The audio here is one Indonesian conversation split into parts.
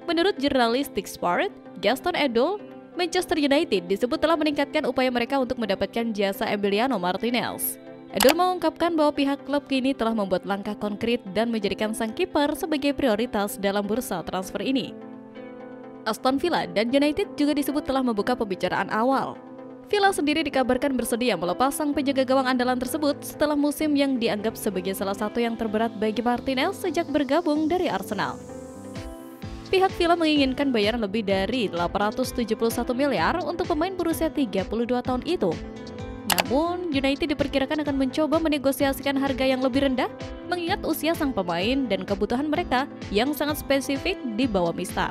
Menurut jurnalis Sport, Gaston Edul, Manchester United disebut telah meningkatkan upaya mereka untuk mendapatkan jasa Emiliano Martinez. Edul mengungkapkan bahwa pihak klub kini telah membuat langkah konkret dan menjadikan sang kiper sebagai prioritas dalam bursa transfer ini. Aston Villa dan United juga disebut telah membuka pembicaraan awal. Villa sendiri dikabarkan bersedia melepas sang penjaga gawang andalan tersebut setelah musim yang dianggap sebagai salah satu yang terberat bagi Martinez sejak bergabung dari Arsenal. Pihak Villa menginginkan bayaran lebih dari 871 miliar untuk pemain berusia 32 tahun itu. Namun, United diperkirakan akan mencoba menegosiasikan harga yang lebih rendah mengingat usia sang pemain dan kebutuhan mereka yang sangat spesifik di bawah mistar.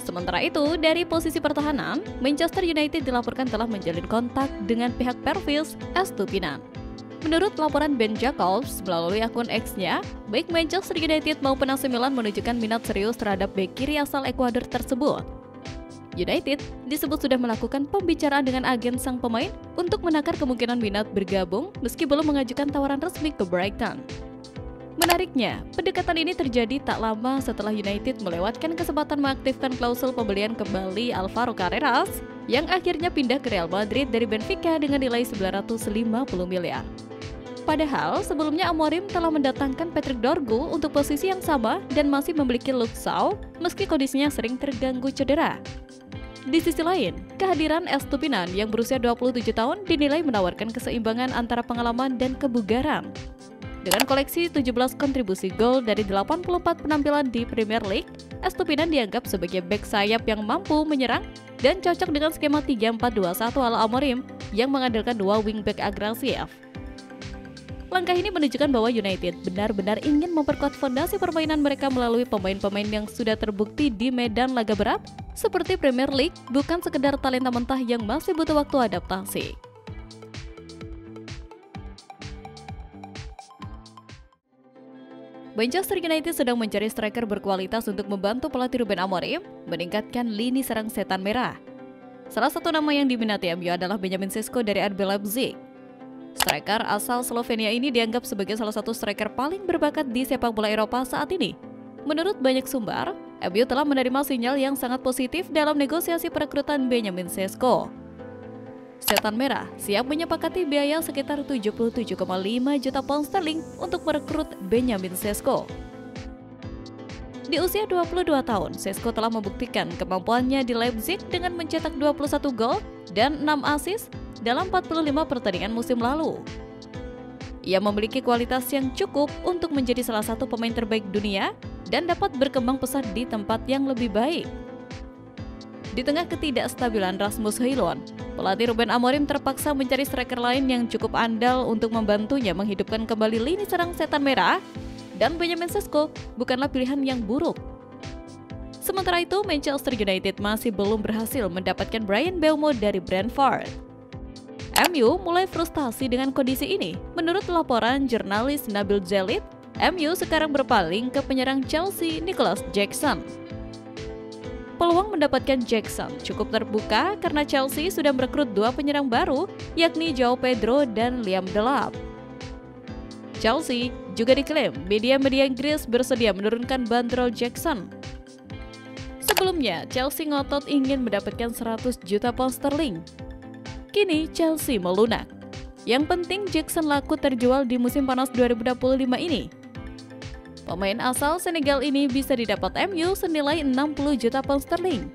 Sementara itu, dari posisi pertahanan, Manchester United dilaporkan telah menjalin kontak dengan pihak Pervis Estupinan. Menurut laporan Ben Jacobs melalui akun X-nya, baik Manchester United maupun AC Milan menunjukkan minat serius terhadap bek kiri asal Ekuador tersebut. United disebut sudah melakukan pembicaraan dengan agen sang pemain untuk menakar kemungkinan minat bergabung meski belum mengajukan tawaran resmi ke Brighton. Menariknya, pendekatan ini terjadi tak lama setelah United melewatkan kesempatan mengaktifkan klausul pembelian kembali Alvaro Carreras yang akhirnya pindah ke Real Madrid dari Benfica dengan nilai 950 miliar. Padahal sebelumnya Amorim telah mendatangkan Patrick Dorgu untuk posisi yang sama dan masih memiliki Luke Shaw meski kondisinya sering terganggu cedera. Di sisi lain, kehadiran Estupinan yang berusia 27 tahun dinilai menawarkan keseimbangan antara pengalaman dan kebugaran. Dengan koleksi 17 kontribusi gol dari 84 penampilan di Premier League, Estupinan dianggap sebagai bek sayap yang mampu menyerang dan cocok dengan skema 3-4-2-1 ala Amorim yang mengandalkan dua wingback agresif. Langkah ini menunjukkan bahwa United benar-benar ingin memperkuat fondasi permainan mereka melalui pemain-pemain yang sudah terbukti di medan laga berat seperti Premier League, bukan sekedar talenta mentah yang masih butuh waktu adaptasi. Manchester United sedang mencari striker berkualitas untuk membantu pelatih Ruben Amorim meningkatkan lini serang setan merah. Salah satu nama yang diminati MU adalah Benjamin Sesko dari RB Leipzig. Striker asal Slovenia ini dianggap sebagai salah satu striker paling berbakat di sepak bola Eropa saat ini. Menurut banyak sumber, MU telah menerima sinyal yang sangat positif dalam negosiasi perekrutan Benjamin Sesko. Setan Merah siap menyepakati biaya sekitar 77,5 juta pound sterling untuk merekrut Benjamin Sesko. Di usia 22 tahun, Sesko telah membuktikan kemampuannya di Leipzig dengan mencetak 21 gol dan 6 assist dalam 45 pertandingan musim lalu. Ia memiliki kualitas yang cukup untuk menjadi salah satu pemain terbaik dunia dan dapat berkembang pesat di tempat yang lebih baik. Di tengah ketidakstabilan Rasmus Højlund, pelatih Ruben Amorim terpaksa mencari striker lain yang cukup andal untuk membantunya menghidupkan kembali lini serang setan merah, dan Benjamin Sesko bukanlah pilihan yang buruk. Sementara itu, Manchester United masih belum berhasil mendapatkan Bryan Mbeumo dari Brentford. MU mulai frustasi dengan kondisi ini. Menurut laporan jurnalis Nabil Djellit, MU sekarang berpaling ke penyerang Chelsea Nicholas Jackson. Peluang mendapatkan Jackson cukup terbuka karena Chelsea sudah merekrut dua penyerang baru, yakni João Pedro dan Liam Delap. Chelsea juga diklaim media-media Inggris bersedia menurunkan bandrol Jackson. Sebelumnya, Chelsea ngotot ingin mendapatkan 100 juta pound sterling. Kini Chelsea melunak. Yang penting Jackson laku terjual di musim panas 2025 ini. Pemain asal Senegal ini bisa didapat MU senilai 60 juta pound sterling.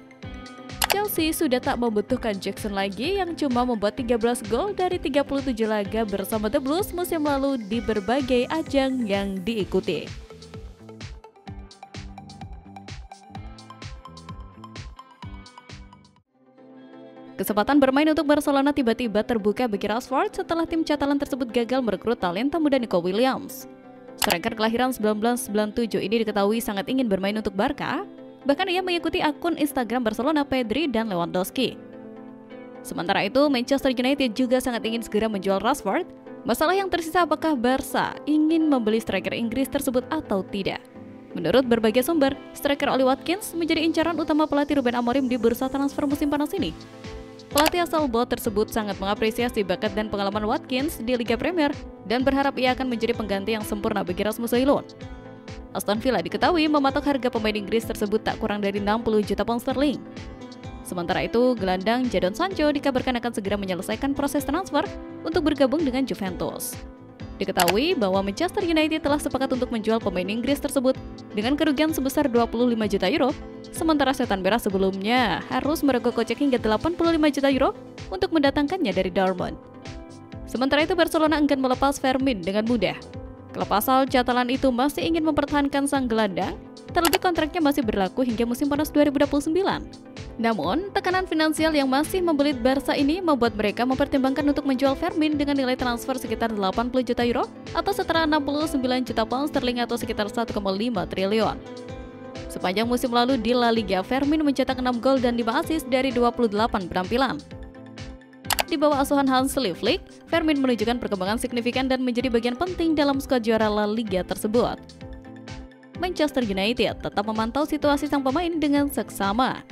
Chelsea sudah tak membutuhkan Jackson lagi yang cuma membuat 13 gol dari 37 laga bersama The Blues musim lalu di berbagai ajang yang diikuti. Kesempatan bermain untuk Barcelona tiba-tiba terbuka bagi Rashford setelah tim Catalan tersebut gagal merekrut talenta muda Nico Williams. Striker kelahiran 1997 ini diketahui sangat ingin bermain untuk Barca, bahkan ia mengikuti akun Instagram Barcelona, Pedri, dan Lewandowski. Sementara itu, Manchester United juga sangat ingin segera menjual Rashford. Masalah yang tersisa apakah Barca ingin membeli striker Inggris tersebut atau tidak. Menurut berbagai sumber, striker Ollie Watkins menjadi incaran utama pelatih Ruben Amorim di bursa transfer musim panas ini. Pelatih asal Bot tersebut sangat mengapresiasi bakat dan pengalaman Watkins di Liga Premier dan berharap ia akan menjadi pengganti yang sempurna bagi Rasmus Højlund. Aston Villa diketahui mematok harga pemain Inggris tersebut tak kurang dari 60 juta pound sterling. Sementara itu, gelandang Jadon Sancho dikabarkan akan segera menyelesaikan proses transfer untuk bergabung dengan Juventus. Diketahui bahwa Manchester United telah sepakat untuk menjual pemain Inggris tersebut dengan kerugian sebesar 25 juta euro, sementara Setan Merah sebelumnya harus merogoh kocek hingga 85 juta euro untuk mendatangkannya dari Dortmund. Sementara itu, Barcelona enggan melepas Fermin dengan mudah. Klub asal Catalan itu masih ingin mempertahankan sang gelandang, terlebih kontraknya masih berlaku hingga musim panas 2029. Namun, tekanan finansial yang masih membelit Barca ini membuat mereka mempertimbangkan untuk menjual Fermin dengan nilai transfer sekitar 80 juta euro atau setara 69 juta pound sterling atau sekitar 1,5 triliun. Sepanjang musim lalu di La Liga, Fermin mencetak 6 gol dan 5 assist dari 28 penampilan. Di bawah asuhan Hansi Flick, Fermin menunjukkan perkembangan signifikan dan menjadi bagian penting dalam skuad juara La Liga tersebut. Manchester United tetap memantau situasi sang pemain dengan seksama.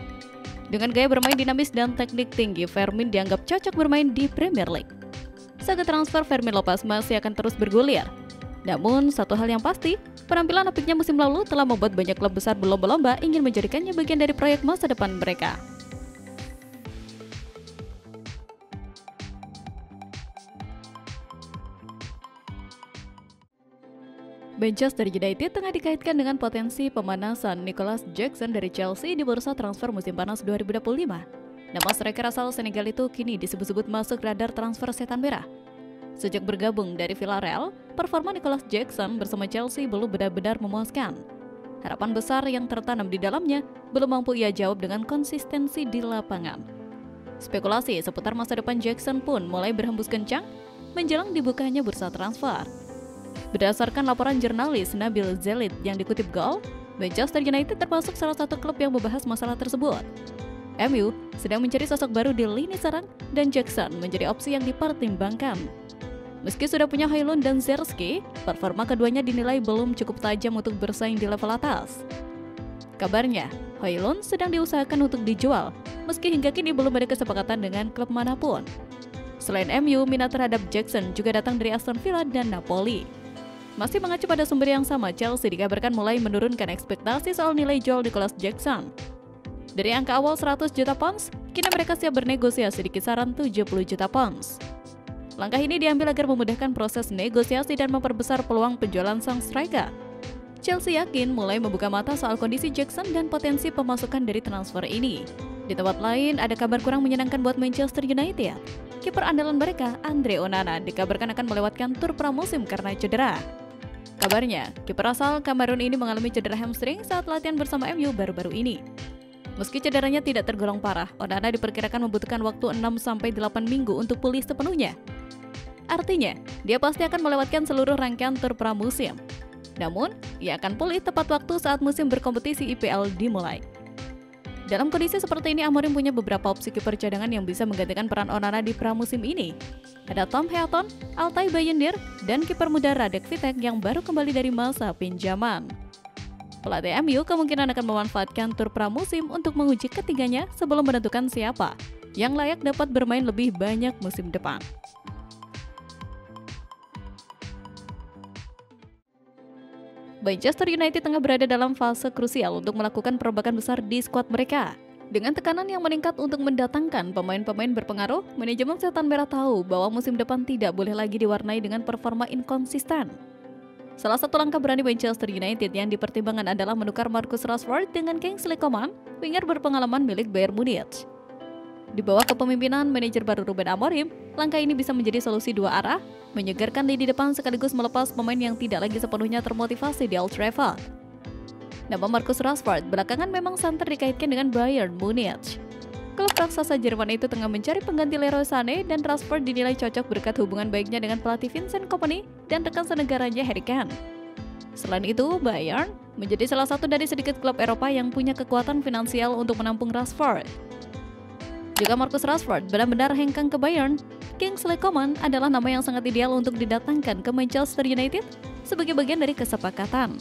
Dengan gaya bermain dinamis dan teknik tinggi, Fermin dianggap cocok bermain di Premier League. Saga transfer Fermin Lopez masih akan terus bergulir. Namun, satu hal yang pasti, penampilan apiknya musim lalu telah membuat banyak klub besar berlomba-lomba ingin menjadikannya bagian dari proyek masa depan mereka. Manchester United tengah dikaitkan dengan potensi pemanasan Nicolas Jackson dari Chelsea di bursa transfer musim panas 2025. Nama striker asal Senegal itu kini disebut-sebut masuk radar transfer Setan Merah. Sejak bergabung dari Villarreal, performa Nicolas Jackson bersama Chelsea belum benar-benar memuaskan. Harapan besar yang tertanam di dalamnya belum mampu ia jawab dengan konsistensi di lapangan. Spekulasi seputar masa depan Jackson pun mulai berhembus kencang menjelang dibukanya bursa transfer. Berdasarkan laporan jurnalis Nabil Zelid yang dikutip Goal, Manchester United termasuk salah satu klub yang membahas masalah tersebut. MU sedang mencari sosok baru di lini serang dan Jackson menjadi opsi yang dipertimbangkan. Meski sudah punya Højlund dan Zerski, performa keduanya dinilai belum cukup tajam untuk bersaing di level atas. Kabarnya, Højlund sedang diusahakan untuk dijual, meski hingga kini belum ada kesepakatan dengan klub manapun. Selain MU, minat terhadap Jackson juga datang dari Aston Villa dan Napoli. Masih mengacu pada sumber yang sama, Chelsea dikabarkan mulai menurunkan ekspektasi soal nilai jual Nicolas Jackson. Dari angka awal 100 juta pounds, kini mereka siap bernegosiasi di kisaran 70 juta pounds. Langkah ini diambil agar memudahkan proses negosiasi dan memperbesar peluang penjualan sang striker. Chelsea yakin mulai membuka mata soal kondisi Jackson dan potensi pemasukan dari transfer ini. Di tempat lain, ada kabar kurang menyenangkan buat Manchester United. Kiper andalan mereka, Andre Onana, dikabarkan akan melewatkan tur pramusim karena cedera. Kabarnya, kiper asal Kamerun ini mengalami cedera hamstring saat latihan bersama MU baru-baru ini. Meski cederanya tidak tergolong parah, Onana diperkirakan membutuhkan waktu 6-8 minggu untuk pulih sepenuhnya. Artinya, dia pasti akan melewatkan seluruh rangkaian tur pramusim. Namun, ia akan pulih tepat waktu saat musim berkompetisi IPL dimulai. Dalam kondisi seperti ini, Amorim punya beberapa opsi kiper cadangan yang bisa menggantikan peran Onana di pramusim ini. Ada Tom Heaton, Altay Bayindir, dan kiper muda Radek Vitek yang baru kembali dari masa pinjaman. Pelatih MU kemungkinan akan memanfaatkan tur pramusim untuk menguji ketiganya sebelum menentukan siapa yang layak dapat bermain lebih banyak musim depan. Manchester United tengah berada dalam fase krusial untuk melakukan perubahan besar di skuad mereka. Dengan tekanan yang meningkat untuk mendatangkan pemain-pemain berpengaruh, manajemen Setan Merah tahu bahwa musim depan tidak boleh lagi diwarnai dengan performa inkonsisten. Salah satu langkah berani Manchester United yang dipertimbangkan adalah menukar Marcus Rashford dengan Kingsley Coman, winger berpengalaman milik Bayern Munich. Di bawah kepemimpinan manajer baru Ruben Amorim, langkah ini bisa menjadi solusi dua arah, menyegarkan lini depan sekaligus melepas pemain yang tidak lagi sepenuhnya termotivasi di Old Trafford. Nama Marcus Rashford belakangan memang santer dikaitkan dengan Bayern Munich. Klub raksasa Jerman itu tengah mencari pengganti Leroy Sané dan Rashford dinilai cocok berkat hubungan baiknya dengan pelatih Vincent Kompany dan rekan senegaranya Harry Kane. Selain itu, Bayern menjadi salah satu dari sedikit klub Eropa yang punya kekuatan finansial untuk menampung Rashford. Jika Marcus Rashford benar-benar hengkang ke Bayern, Kingsley Coman adalah nama yang sangat ideal untuk didatangkan ke Manchester United sebagai bagian dari kesepakatan.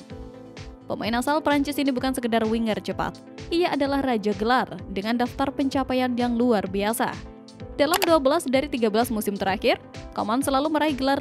Pemain asal Prancis ini bukan sekedar winger cepat. Ia adalah raja gelar dengan daftar pencapaian yang luar biasa. Dalam 12 dari 13 musim terakhir, Coman selalu meraih gelar